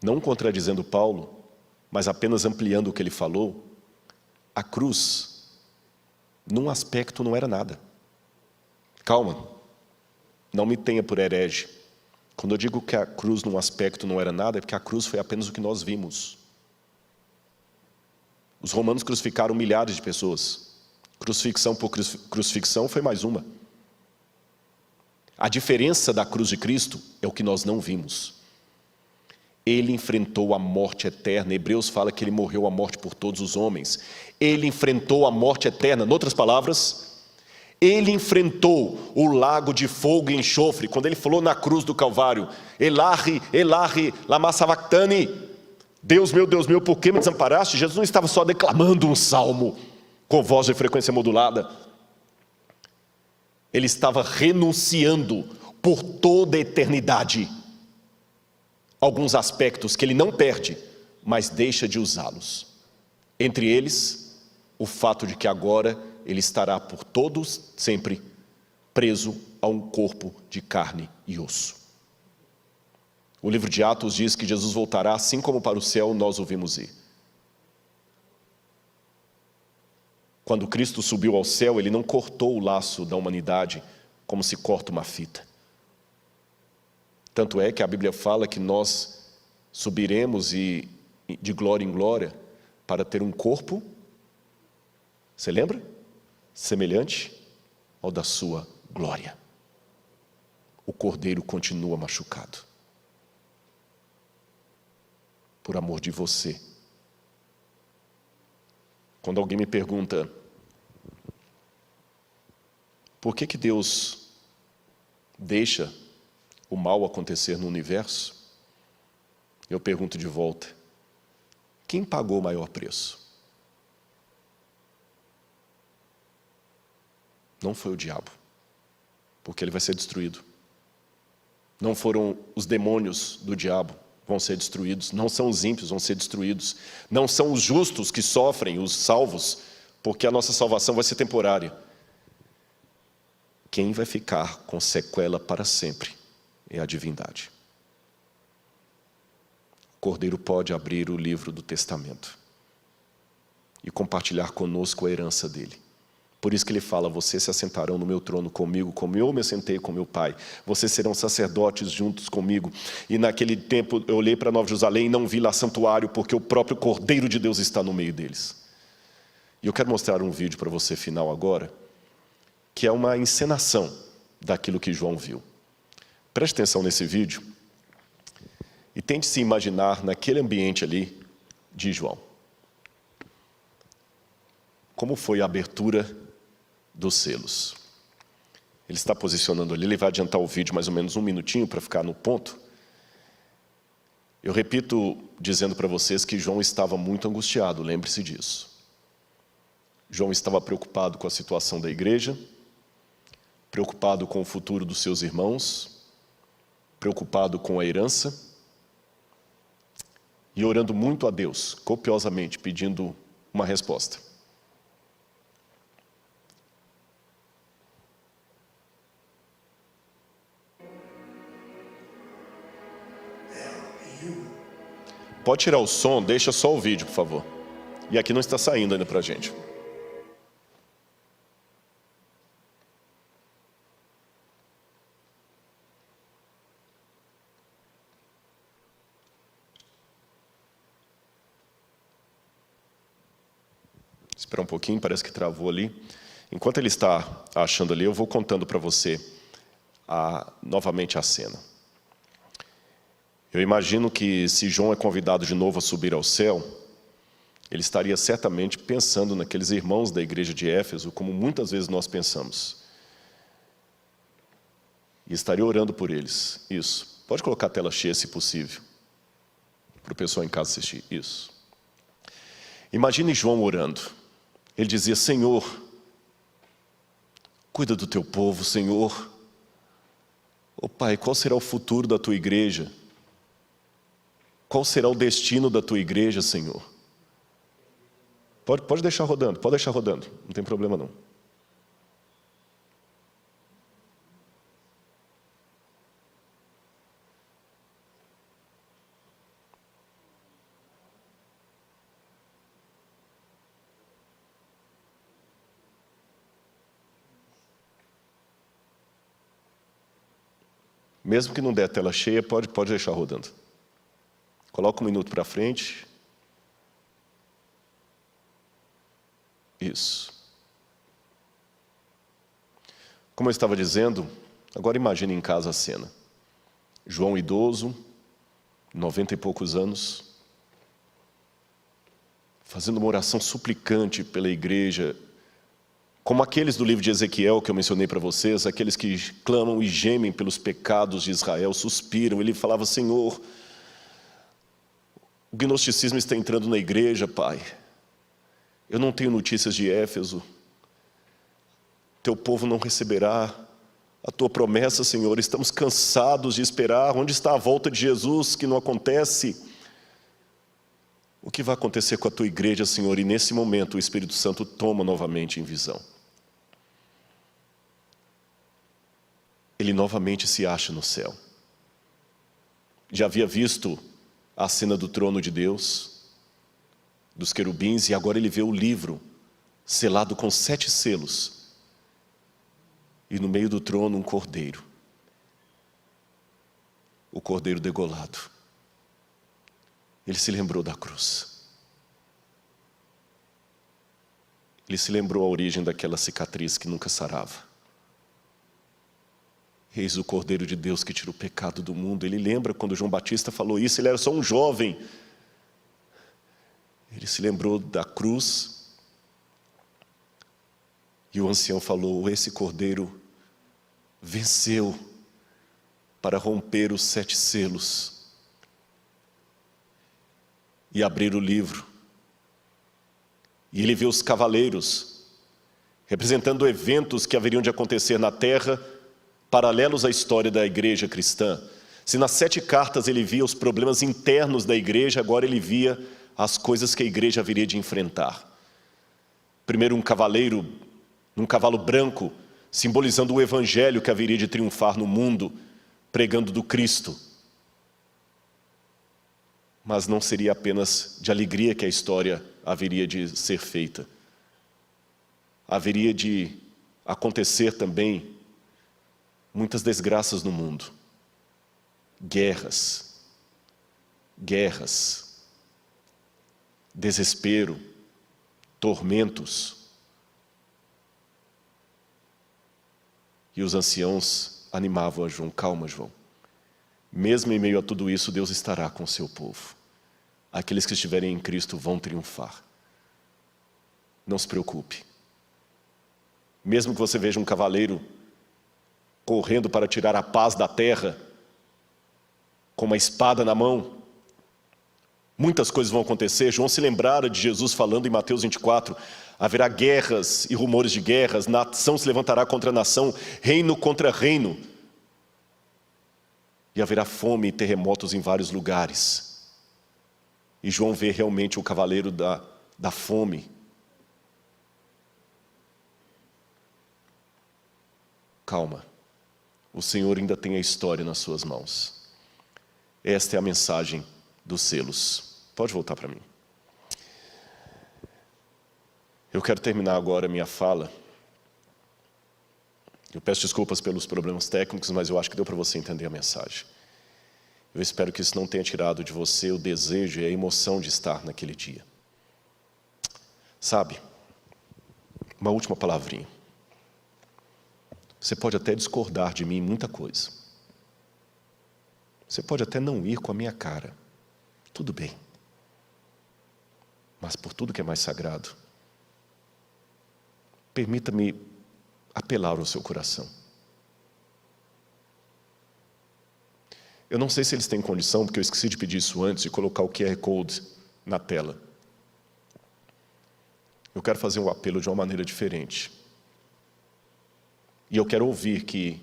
Não contradizendo Paulo, mas apenas ampliando o que ele falou. A cruz, num aspecto, não era nada. Calma. Não me tenha por herege. Quando eu digo que a cruz num aspecto não era nada, é porque a cruz foi apenas o que nós vimos. Os romanos crucificaram milhares de pessoas. Crucifixão por crucifixão foi mais uma. A diferença da cruz de Cristo é o que nós não vimos. Ele enfrentou a morte eterna. Hebreus fala que ele morreu a morte por todos os homens. Ele enfrentou a morte eterna. Em outras palavras, ele enfrentou o lago de fogo e enxofre. Quando ele falou na cruz do Calvário, Elahi, Elahi, lama sabachthani, Deus meu, por que me desamparaste? Jesus não estava só declamando um salmo com voz de frequência modulada. Ele estava renunciando por toda a eternidade alguns aspectos que ele não perde, mas deixa de usá-los. Entre eles, o fato de que agora ele estará por todos sempre preso a um corpo de carne e osso. O livro de Atos diz que Jesus voltará, assim como para o céu nós o vimos ir. Quando Cristo subiu ao céu, ele não cortou o laço da humanidade como se corta uma fita. Tanto é que a Bíblia fala que nós subiremos de glória em glória para ter um corpo, você lembra? Semelhante ao da sua glória. O cordeiro continua machucado. Por amor de você. Quando alguém me pergunta por que Deus deixa o mal acontecer no universo, eu pergunto de volta, quem pagou o maior preço? Não foi o diabo, porque ele vai ser destruído. Não foram os demônios do diabo, vão ser destruídos. Não são os ímpios, vão ser destruídos. Não são os justos que sofrem, os salvos, porque a nossa salvação vai ser temporária. Quem vai ficar com sequela para sempre é a divindade. O Cordeiro pode abrir o livro do testamento e compartilhar conosco a herança dele. Por isso que ele fala, vocês se assentarão no meu trono comigo, como eu me assentei com meu pai. Vocês serão sacerdotes juntos comigo. E naquele tempo eu olhei para Nova Jerusalém e não vi lá santuário, porque o próprio Cordeiro de Deus está no meio deles. E eu quero mostrar um vídeo para você final agora, que é uma encenação daquilo que João viu. Preste atenção nesse vídeo e tente se imaginar naquele ambiente ali de João. Como foi a abertura dos selos? Ele está posicionando ali, ele vai adiantar o vídeo mais ou menos um minutinho para ficar no ponto. Eu repito dizendo para vocês que João estava muito angustiado, lembre-se disso. João estava preocupado com a situação da igreja, preocupado com o futuro dos seus irmãos, preocupado com a herança e orando muito a Deus, copiosamente, pedindo uma resposta. Pode tirar o som, deixa só o vídeo, por favor. E aqui não está saindo ainda para a gente. Espera um pouquinho, parece que travou ali. Enquanto ele está achando ali, eu vou contando para você novamente a cena. Eu imagino que se João é convidado de novo a subir ao céu, ele estaria certamente pensando naqueles irmãos da igreja de Éfeso, como muitas vezes nós pensamos. E estaria orando por eles. Isso. Pode colocar a tela cheia, se possível, para o pessoal em casa assistir. Isso. Imagine João orando. Ele dizia, Senhor, cuida do teu povo, Senhor. Ô Pai, qual será o futuro da tua igreja? Qual será o destino da tua igreja, Senhor? Pode deixar rodando, não tem problema não. Mesmo que não der tela cheia, pode deixar rodando. Coloca 1 minuto para frente. Isso. Como eu estava dizendo, agora imagine em casa a cena. João idoso, 90 e poucos anos, fazendo uma oração suplicante pela igreja, como aqueles do livro de Ezequiel que eu mencionei para vocês, aqueles que clamam e gemem pelos pecados de Israel, suspiram. Ele falava: Senhor, o gnosticismo está entrando na igreja, Pai. Eu não tenho notícias de Éfeso. Teu povo não receberá a tua promessa, Senhor. Estamos cansados de esperar. Onde está a volta de Jesus que não acontece? O que vai acontecer com a tua igreja, Senhor? E nesse momento o Espírito Santo toma novamente em visão. Ele novamente se acha no céu. Já havia visto a cena do trono de Deus, dos querubins, e agora ele vê o livro selado com 7 selos. E no meio do trono um cordeiro. O cordeiro degolado. Ele se lembrou da cruz. Ele se lembrou a origem daquela cicatriz que nunca sarava. Eis o Cordeiro de Deus que tira o pecado do mundo. Ele lembra quando João Batista falou isso, ele era só um jovem. Ele se lembrou da cruz. E o ancião falou: esse Cordeiro venceu para romper os 7 selos e abrir o livro. E ele vê os cavaleiros, representando eventos que haveriam de acontecer na terra, paralelos à história da igreja cristã. Se nas 7 cartas ele via os problemas internos da igreja, agora ele via as coisas que a igreja haveria de enfrentar. Primeiro, um cavaleiro, num cavalo branco, simbolizando o evangelho que haveria de triunfar no mundo, pregando do Cristo. Mas não seria apenas de alegria que a história haveria de ser feita. Haveria de acontecer também muitas desgraças no mundo. Guerras, desespero, tormentos. E os anciãos animavam a João: calma, João. Mesmo em meio a tudo isso, Deus estará com o seu povo. Aqueles que estiverem em Cristo vão triunfar. Não se preocupe. Mesmo que você veja um cavaleiro correndo para tirar a paz da terra, com uma espada na mão, muitas coisas vão acontecer. João se lembrara de Jesus falando em Mateus 24, haverá guerras e rumores de guerras, nação se levantará contra nação, reino contra reino. E haverá fome e terremotos em vários lugares. E João vê realmente o cavaleiro da fome. Calma, o Senhor ainda tem a história nas suas mãos. Esta é a mensagem dos selos. Pode voltar para mim. Eu quero terminar agora a minha fala. Eu peço desculpas pelos problemas técnicos, mas eu acho que deu para você entender a mensagem. Eu espero que isso não tenha tirado de você o desejo e a emoção de estar naquele dia. Sabe, uma última palavrinha. Você pode até discordar de mim em muita coisa. Você pode até não ir com a minha cara. Tudo bem. Mas por tudo que é mais sagrado, permita-me apelar ao seu coração. Eu não sei se eles têm condição, porque eu esqueci de pedir isso antes, de colocar o QR Code na tela. Eu quero fazer um apelo de uma maneira diferente. E eu quero ouvir que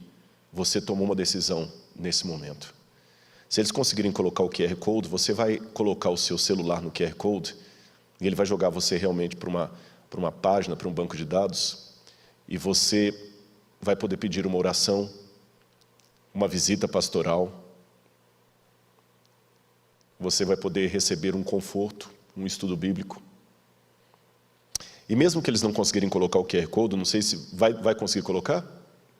você tomou uma decisão nesse momento. Se eles conseguirem colocar o QR Code, você vai colocar o seu celular no QR Code e ele vai jogar você realmente para uma página, para um banco de dados, e você vai poder pedir uma oração, uma visita pastoral. Você vai poder receber um conforto, um estudo bíblico. E mesmo que eles não conseguirem colocar o QR Code, não sei se vai conseguir colocar,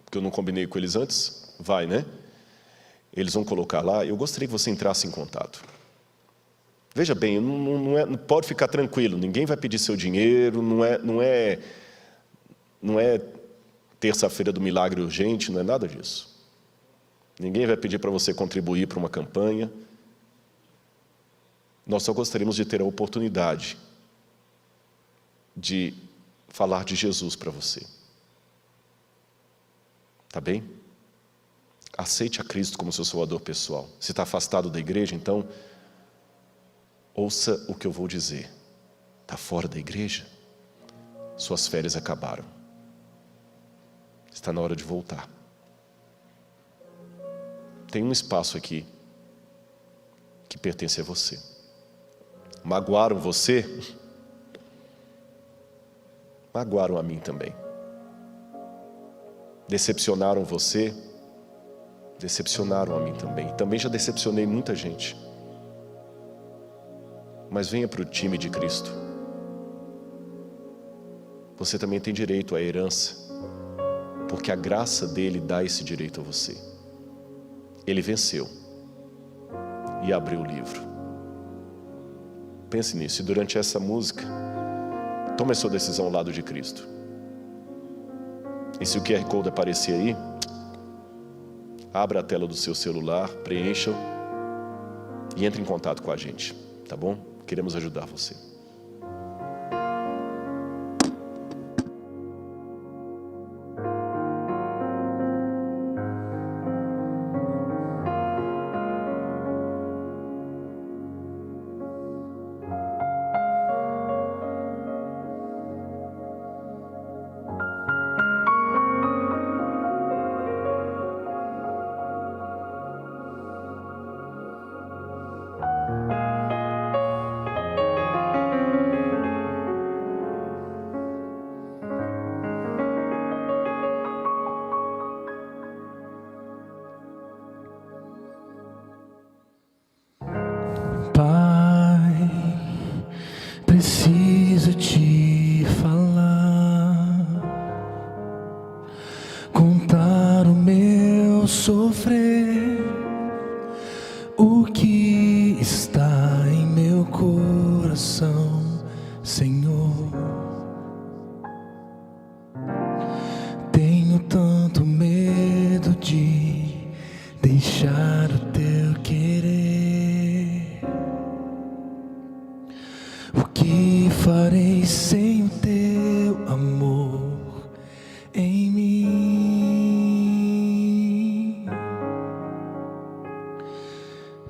porque eu não combinei com eles antes. Vai, né? eles vão colocar lá. Eu gostaria que você entrasse em contato. Veja bem, não pode ficar tranquilo, ninguém vai pedir seu dinheiro, não é terça-feira do milagre urgente, não é nada disso. Ninguém vai pedir para você contribuir para uma campanha. Nós só gostaríamos de ter a oportunidade de falar de Jesus para você. Tá bem? Aceite a Cristo como seu salvador pessoal. Se está afastado da igreja, então, ouça o que eu vou dizer. Está fora da igreja? Suas férias acabaram. Está na hora de voltar. Tem um espaço aqui que pertence a você. Magoaram você? Magoaram a mim também. Decepcionaram você? Decepcionaram a mim também. Também já decepcionei muita gente. Mas venha para o time de Cristo. Você também tem direito à herança, porque a graça dele dá esse direito a você. Ele venceu e abriu o livro. Pense nisso, e durante essa música, tome a sua decisão ao lado de Cristo. E se o QR Code aparecer aí, abra a tela do seu celular, preencha-o e entre em contato com a gente, tá bom? Queremos ajudar você. Pai, preciso te falar, contar o meu sofrer, o que está em meu coração, Senhor. Tenho tanto medo de deixar o teu querer. O que farei sem o teu amor em mim?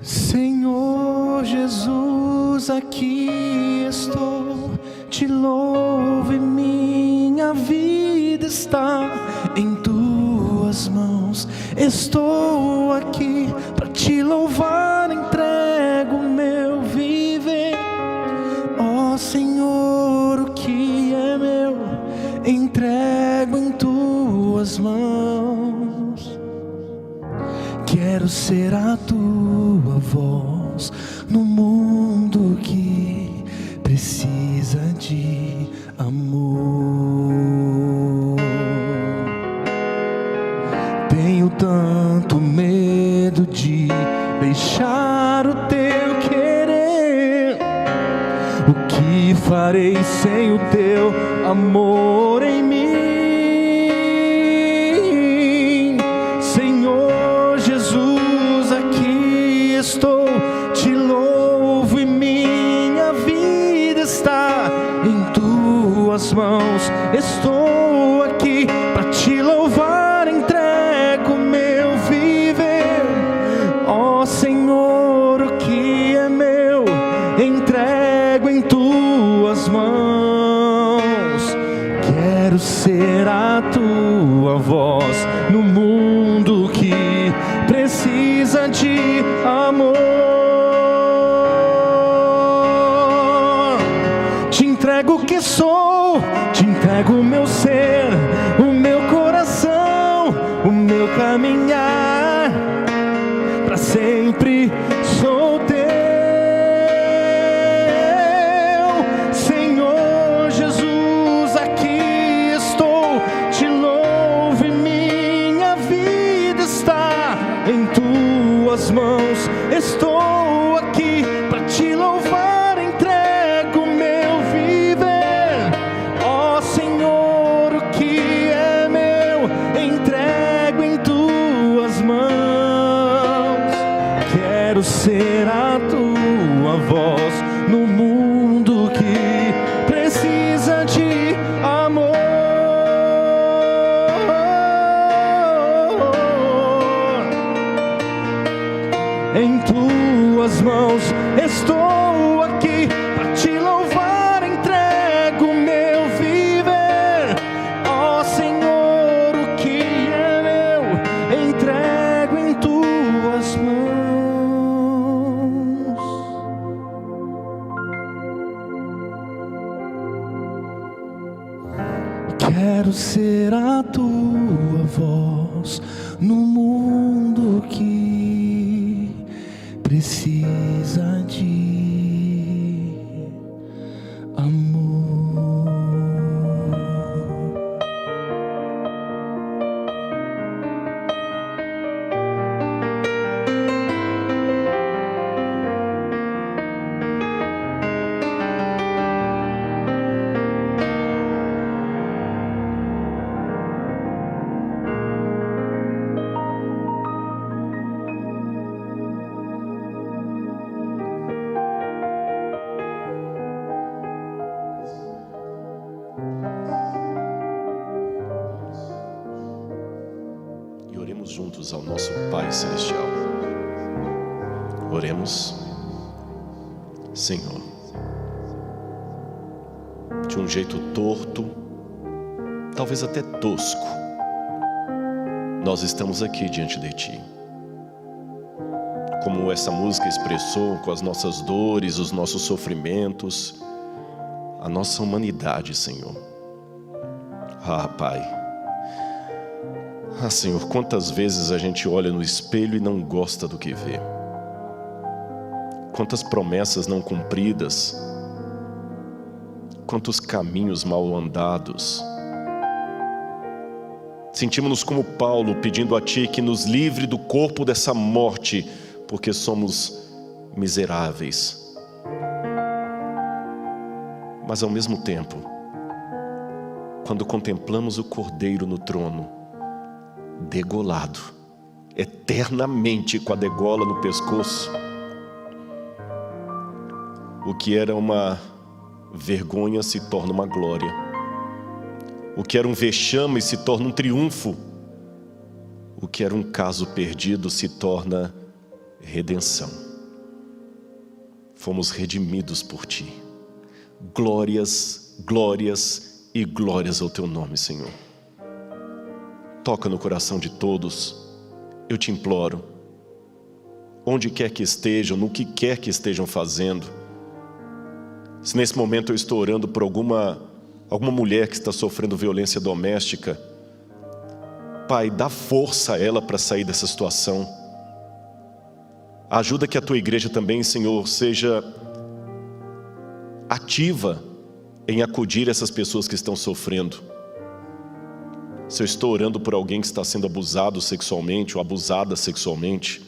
Senhor Jesus, aqui estou, te louvo e minha vida está em tuas mãos. Estou aqui para te louvar, entrego o meu viver. Ó Senhor, o que é meu, entrego em tuas mãos. Quero ser a tua voz no mundo que precisa de amor. Tenho tanto medo de deixar o teu querer. O que farei sem o teu amor em mim? Senhor Jesus, aqui estou, te louvo e minha vida está em tuas mãos. Estou aqui para te louvar, entrego meu viver. Ó Senhor, o que é meu, entrego em tuas mãos. Quero ser a tua voz no mundo que precisa de amor. Te entrego o que sou, te entrego o meu ser, o meu coração, o meu caminhar. Para sempre sou teu, Senhor Jesus, aqui estou, te louvo e minha vida está em tuas estou aqui para te louvar, entrego meu viver. Ó Senhor, o que é meu, entrego em tuas mãos. Quero ser a tua voz no mundo que precisa de amor. Em tuas mãos estou aqui para te louvar, entrego meu viver. Ó Senhor, o que é meu, entrego em tuas mãos. Quero ser a tua voz no mundo que precisa de amor. Oremos juntos ao nosso Pai Celestial. Oremos. Senhor, de um jeito torto, talvez até tosco, nós estamos aqui diante de Ti. Como essa música expressou, com as nossas dores, os nossos sofrimentos, a nossa humanidade, Senhor. Ah, Pai. Ah, Senhor, quantas vezes a gente olha no espelho e não gosta do que vê. Quantas promessas não cumpridas. Quantos caminhos mal andados. Sentimos-nos como Paulo, pedindo a Ti que nos livre do corpo dessa morte, porque somos miseráveis. Mas ao mesmo tempo, quando contemplamos o Cordeiro no trono, degolado, eternamente com a degola no pescoço, o que era uma vergonha se torna uma glória, o que era um vexame se torna um triunfo, o que era um caso perdido se torna redenção. Fomos redimidos por Ti. Glórias, glórias e glórias ao Teu nome, Senhor. Toca no coração de todos, eu te imploro, onde quer que estejam, no que quer que estejam fazendo. Se nesse momento eu estou orando por alguma mulher que está sofrendo violência doméstica, Pai, dá força a ela para sair dessa situação. Ajuda que a Tua igreja também, Senhor, seja ativa em acudir essas pessoas que estão sofrendo. Se eu estou orando por alguém que está sendo abusado sexualmente ou abusada sexualmente,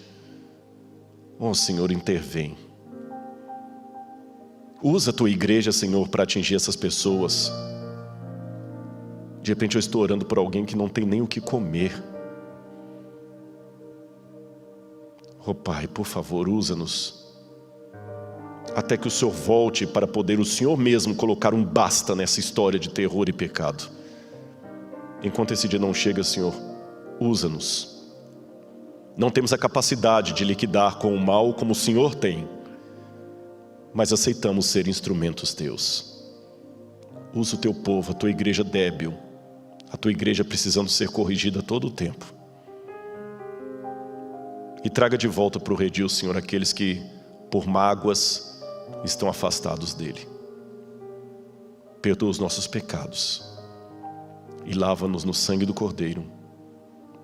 oh Senhor, intervém. Usa a Tua igreja, Senhor, para atingir essas pessoas. De repente eu estou orando por alguém que não tem nem o que comer. Oh Pai, por favor, usa-nos, até que o Senhor volte para poder o Senhor mesmo colocar um basta nessa história de terror e pecado. Enquanto esse dia não chega, Senhor, usa-nos. Não temos a capacidade de liquidar com o mal como o Senhor tem, mas aceitamos ser instrumentos Teus. Usa o Teu povo, a Tua igreja débil, a Tua igreja precisando ser corrigida a todo o tempo. E traga de volta para o redil, Senhor, aqueles que, por mágoas, estão afastados dEle. Perdoa os nossos pecados e lava-nos no sangue do Cordeiro,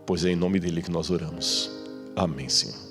pois é em nome dEle que nós oramos. Amém, Senhor.